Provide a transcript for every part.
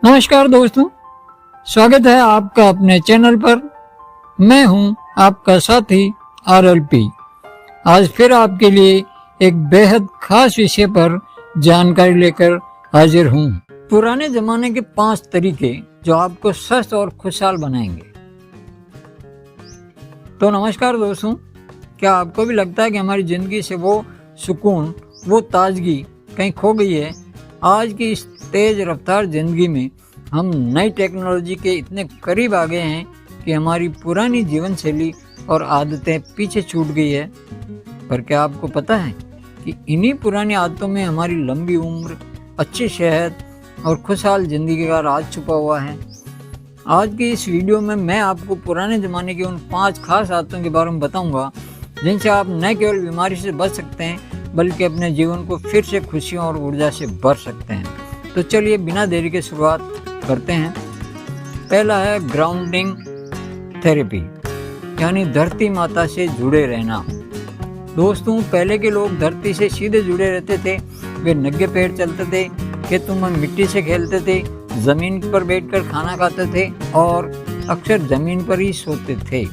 नमस्कार दोस्तों, स्वागत है आपका अपने चैनल पर। मैं हूं आपका साथी RLP। आज फिर आपके लिए एक बेहद खास विषय पर जानकारी लेकर हाजिर हूं। पुराने जमाने के 5 तरीके जो आपको स्वस्थ और खुशहाल बनाएंगे। तो नमस्कार दोस्तों, क्या आपको भी लगता है कि हमारी ज़िंदगी से वो सुकून, वो ताजगी कहीं खो गई है? आज की इस तेज़ रफ्तार ज़िंदगी में हम नई टेक्नोलॉजी के इतने करीब आ गए हैं कि हमारी पुरानी जीवन शैली और आदतें पीछे छूट गई है। पर क्या आपको पता है कि इन्हीं पुरानी आदतों में हमारी लंबी उम्र, अच्छी सेहत और खुशहाल ज़िंदगी का राज छुपा हुआ है? आज की इस वीडियो में मैं आपको पुराने ज़माने की उन 5 खास आदतों के बारे में बताऊंगा जिनसे आप न केवल बीमारी से बच सकते हैं बल्कि अपने जीवन को फिर से खुशियों और ऊर्जा से भर सकते हैं। तो चलिए बिना देरी के शुरुआत करते हैं। पहला है ग्राउंडिंग थेरेपी, यानी धरती माता से जुड़े रहना। दोस्तों, पहले के लोग धरती से सीधे जुड़े रहते थे। वे नंगे पैर चलते थे, खेतों में मिट्टी से खेलते थे, जमीन पर बैठकर खाना खाते थे और अक्सर जमीन पर ही सोते थे।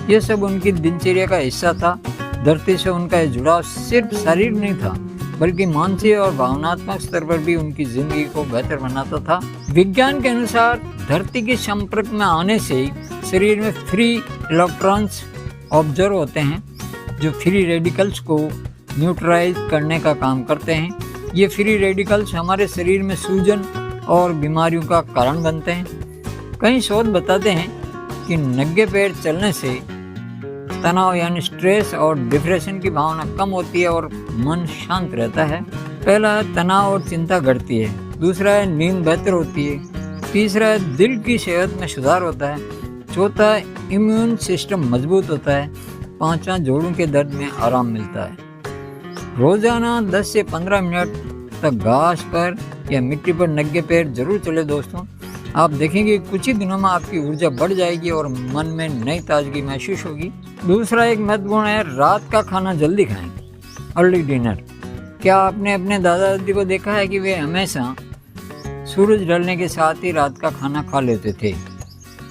यह सब उनकी दिनचर्या का हिस्सा था। धरती से उनका यह जुड़ाव सिर्फ शरीर नहीं था बल्कि मानसिक और भावनात्मक स्तर पर भी उनकी जिंदगी को बेहतर बनाता था। विज्ञान के अनुसार धरती के संपर्क में आने से शरीर में फ्री इलेक्ट्रॉन्स ऑब्जर्व होते हैं जो फ्री रेडिकल्स को न्यूट्रलाइज करने का काम करते हैं। ये फ्री रेडिकल्स हमारे शरीर में सूजन और बीमारियों का कारण बनते हैं। कई शोध बताते हैं कि नंगे पैर चलने से तनाव यानी स्ट्रेस और डिप्रेशन की भावना कम होती है और मन शांत रहता है। पहला है तनाव और चिंता घटती है। दूसरा है नींद बेहतर होती है। तीसरा है दिल की सेहत में सुधार होता है। चौथा है इम्यून सिस्टम मजबूत होता है। पांचवा, जोड़ों के दर्द में आराम मिलता है। रोजाना 10 से 15 मिनट तक घास पर या मिट्टी पर नंगे पैर जरूर चले दोस्तों। आप देखेंगे कुछ ही दिनों में आपकी ऊर्जा बढ़ जाएगी और मन में नई ताजगी महसूस होगी। दूसरा एक महत्वपूर्ण है रात का खाना जल्दी खाएं, अर्ली डिनर। क्या आपने अपने दादा दादी को देखा है कि वे हमेशा सूरज ढलने के साथ ही रात का खाना खा लेते थे?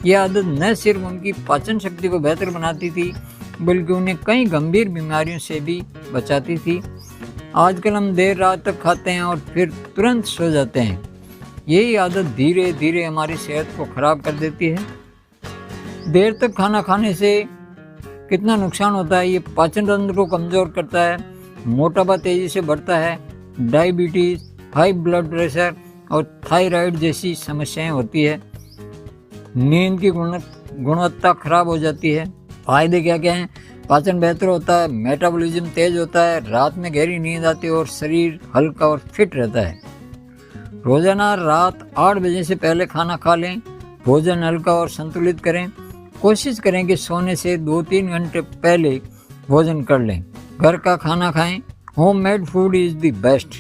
यह आदत न सिर्फ उनकी पाचन शक्ति को बेहतर बनाती थी बल्कि उन्हें कई गंभीर बीमारियों से भी बचाती थी। आजकल हम देर रात तक खाते हैं और फिर तुरंत सो जाते हैं। यही आदत धीरे धीरे हमारी सेहत को खराब कर देती है। देर तक खाना खाने से कितना नुकसान होता है? ये पाचन तंत्र को कमज़ोर करता है, मोटापा तेज़ी से बढ़ता है, डायबिटीज़, हाई ब्लड प्रेशर और थायराइड जैसी समस्याएं होती है। नींद की गुणवत्ता खराब हो जाती है। फायदे क्या क्या हैं? पाचन बेहतर होता है, मेटाबॉलिज्म तेज होता है, रात में गहरी नींद आती है और शरीर हल्का और फिट रहता है। रोजाना रात 8 बजे से पहले खाना खा लें। भोजन हल्का और संतुलित करें। कोशिश करें कि सोने से 2-3 घंटे पहले भोजन कर लें। घर का खाना खाएं। Homemade food is the best.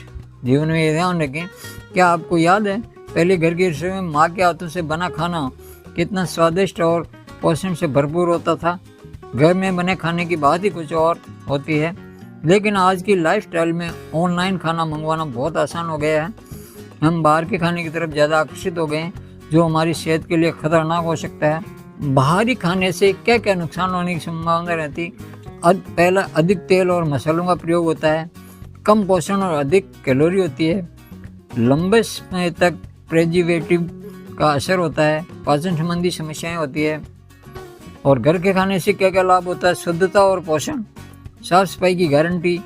जीवन में ध्यान रखें। क्या आपको याद है पहले घर की रसोई में माँ के हाथों से बना खाना कितना स्वादिष्ट और पोषण से भरपूर होता था? घर में बने खाने की बात ही कुछ और होती है। लेकिन आज की लाइफस्टाइल में ऑनलाइन खाना मंगवाना बहुत आसान हो गया है। हम बाहर के खाने की तरफ ज़्यादा आकर्षित हो गए हैं जो हमारी सेहत के लिए खतरनाक हो सकता है। बाहरी खाने से क्या क्या नुकसान होने की संभावना रहती? पहला, अधिक तेल और मसालों का प्रयोग होता है। कम पोषण और अधिक कैलोरी होती है। लंबे समय तक प्रिजर्वेटिव का असर होता है। पाचन संबंधी समस्याएं होती है। और घर के खाने से क्या क्या लाभ होता है? शुद्धता और पोषण, साफ सफाई की गारंटी,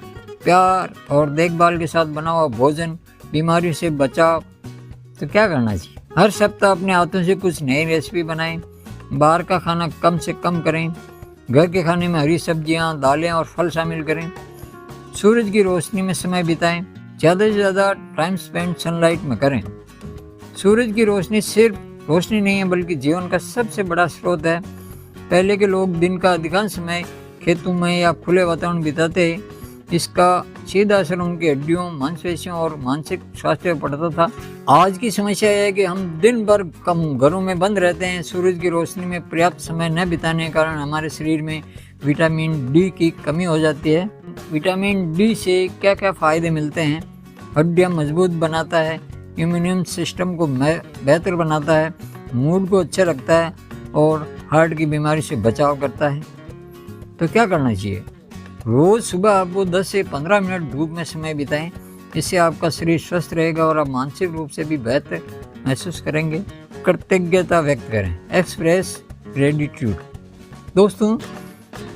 प्यार और देखभाल के साथ बना हुआ भोजन, बीमारी से बचाव। तो क्या करना चाहिए? हर सप्ताह अपने हाथों से कुछ नई रेसिपी बनाएं। बाहर का खाना कम से कम करें। घर के खाने में हरी सब्जियां, दालें और फल शामिल करें। सूरज की रोशनी में समय बिताएं। ज़्यादा से ज़्यादा टाइम स्पेंड सनलाइट में करें। सूरज की रोशनी सिर्फ रोशनी नहीं है बल्कि जीवन का सबसे बड़ा स्रोत है। पहले के लोग दिन का अधिकांश समय खेतों में या खुले वातावरण बिताते। इसका सीधा असर उनकी हड्डियों, मांसपेशियों और मानसिक स्वास्थ्य पर पड़ता था। आज की समस्या यह है कि हम दिन भर कम घरों में बंद रहते हैं। सूरज की रोशनी में पर्याप्त समय न बिताने के कारण हमारे शरीर में विटामिन डी की कमी हो जाती है। विटामिन डी से क्या क्या फ़ायदे मिलते हैं? हड्डियाँ मजबूत बनाता है, इम्यून सिस्टम को बेहतर बनाता है, मूड को अच्छा रखता है और हार्ट की बीमारी से बचाव करता है। तो क्या करना चाहिए? रोज़ सुबह आपको 10 से 15 मिनट धूप में समय बिताएं। इससे आपका शरीर स्वस्थ रहेगा और आप मानसिक रूप से भी बेहतर महसूस करेंगे। कृतज्ञता व्यक्त करें, एक्सप्रेस ग्रेटिट्यूड। दोस्तों,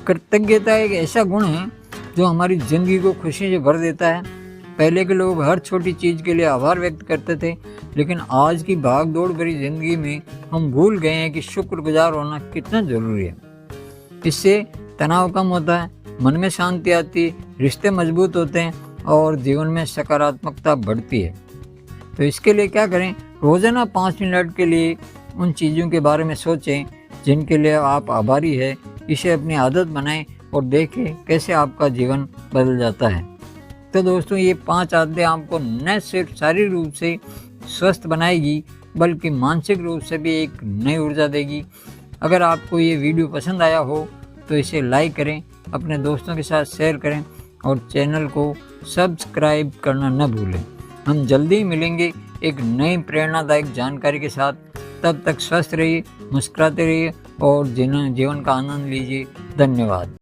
कृतज्ञता एक ऐसा गुण है जो हमारी ज़िंदगी को खुशी से भर देता है। पहले के लोग हर छोटी चीज़ के लिए आभार व्यक्त करते थे, लेकिन आज की भाग दौड़ भरी ज़िंदगी में हम भूल गए हैं कि शुक्रगुजार होना कितना ज़रूरी है। इससे तनाव कम होता है, मन में शांति आती है, रिश्ते मजबूत होते हैं और जीवन में सकारात्मकता बढ़ती है। तो इसके लिए क्या करें? रोज़ाना 5 मिनट के लिए उन चीज़ों के बारे में सोचें जिनके लिए आप आभारी हैं। इसे अपनी आदत बनाएं और देखें कैसे आपका जीवन बदल जाता है। तो दोस्तों, ये 5 आदतें आपको न सिर्फ शारीरिक रूप से स्वस्थ बनाएगी बल्कि मानसिक रूप से भी एक नई ऊर्जा देगी। अगर आपको ये वीडियो पसंद आया हो तो इसे लाइक करें, अपने दोस्तों के साथ शेयर करें और चैनल को सब्सक्राइब करना न भूलें। हम जल्दी ही मिलेंगे एक नई प्रेरणादायक जानकारी के साथ। तब तक स्वस्थ रहिए, मुस्कुराते रहिए और जीवन का आनंद लीजिए। धन्यवाद।